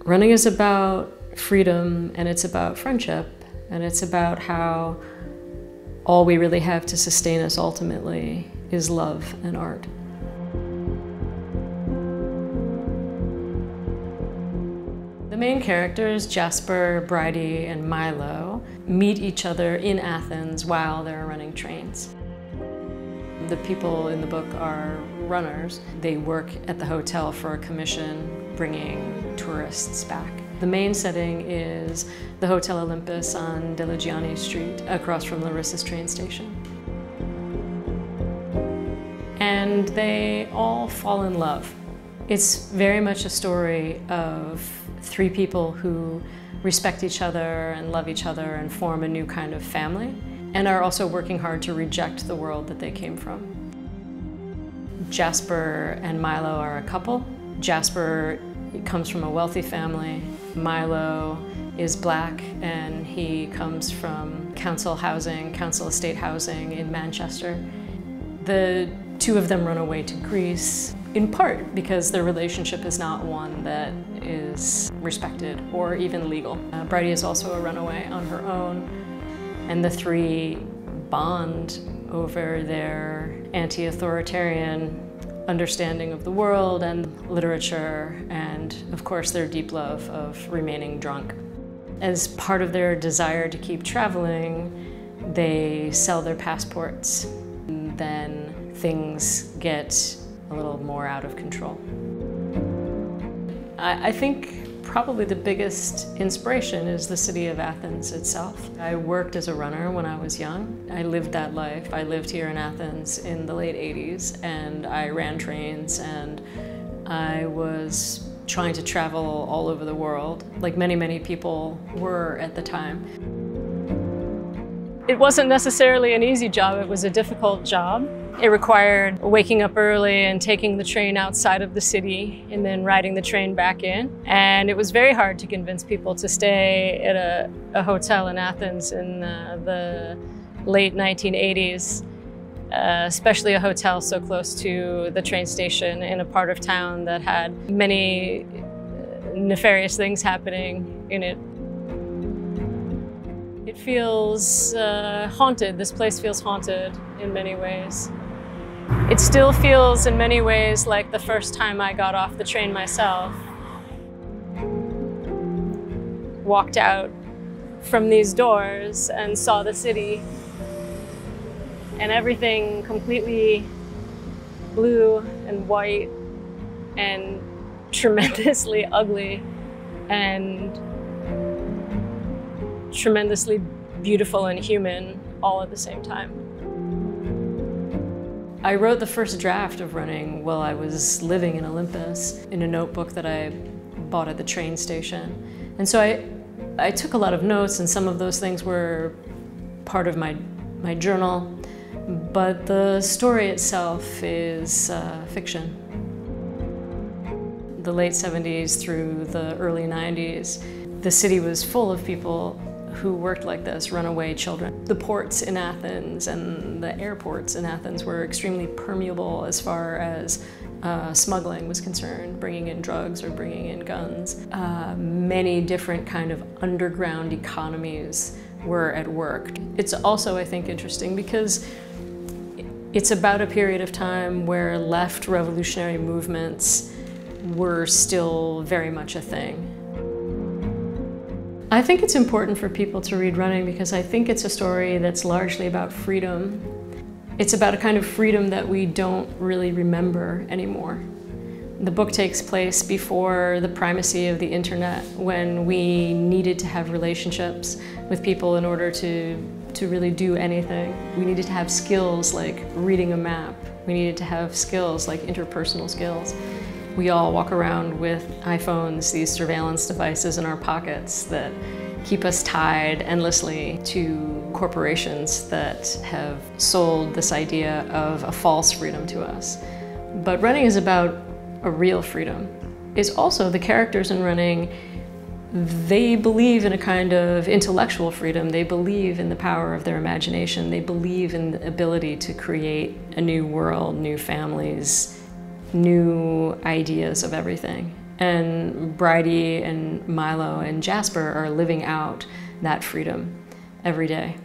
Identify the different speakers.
Speaker 1: Running is about freedom, and it's about friendship, and it's about how all we really have to sustain us ultimately is love and art. The main characters, Jasper, Bridie, and Milo, meet each other in Athens while they're running trains. The people in the book are runners. They work at the hotel for a commission, bringing tourists back. The main setting is the Hotel Olympus on Delagiani Street, across from Larissa's train station. And they all fall in love. It's very much a story of three people who respect each other and love each other and form a new kind of family, and are also working hard to reject the world that they came from. Jasper and Milo are a couple. Jasper comes from a wealthy family. Milo is black, and he comes from council estate housing in Manchester. The two of them run away to Greece, in part because their relationship is not one that is respected or even legal. Bridie is also a runaway on her own, and the three bond over their anti-authoritarian understanding of the world and literature, and of course their deep love of remaining drunk. As part of their desire to keep traveling, they sell their passports, and then things get a little more out of control. I think probably the biggest inspiration is the city of Athens itself. I worked as a runner when I was young. I lived that life. I lived here in Athens in the late 80s, and I ran trains, and I was trying to travel all over the world, like many, many people were at the time. It wasn't necessarily an easy job. It was a difficult job. It required waking up early and taking the train outside of the city and then riding the train back in. And it was very hard to convince people to stay at a hotel in Athens in the late 1980s, especially a hotel so close to the train station in a part of town that had many nefarious things happening in it. It feels haunted. This place feels haunted in many ways. It still feels in many ways like the first time I got off the train myself. Walked out from these doors and saw the city, and everything completely blue and white and tremendously ugly and tremendously beautiful and human all at the same time. I wrote the first draft of Running while I was living in Olympus in a notebook that I bought at the train station. And so I took a lot of notes, and some of those things were part of my journal, but the story itself is fiction. The late 70s through the early 90s, the city was full of people who worked like this, runaway children. The ports in Athens and the airports in Athens were extremely permeable as far as smuggling was concerned, bringing in drugs or bringing in guns. Many different kind of underground economies were at work. It's also, I think, interesting because it's about a period of time where left revolutionary movements were still very much a thing. I think it's important for people to read Running because I think it's a story that's largely about freedom. It's about a kind of freedom that we don't really remember anymore. The book takes place before the primacy of the internet, when we needed to have relationships with people in order to really do anything. We needed to have skills like reading a map. We needed to have skills like interpersonal skills. We all walk around with iPhones, these surveillance devices in our pockets that keep us tied endlessly to corporations that have sold this idea of a false freedom to us. But Running is about a real freedom. It's also the characters in Running, they believe in a kind of intellectual freedom. They believe in the power of their imagination. They believe in the ability to create a new world, new families, new ideas of everything. And Bridie and Milo and Jasper are living out that freedom every day.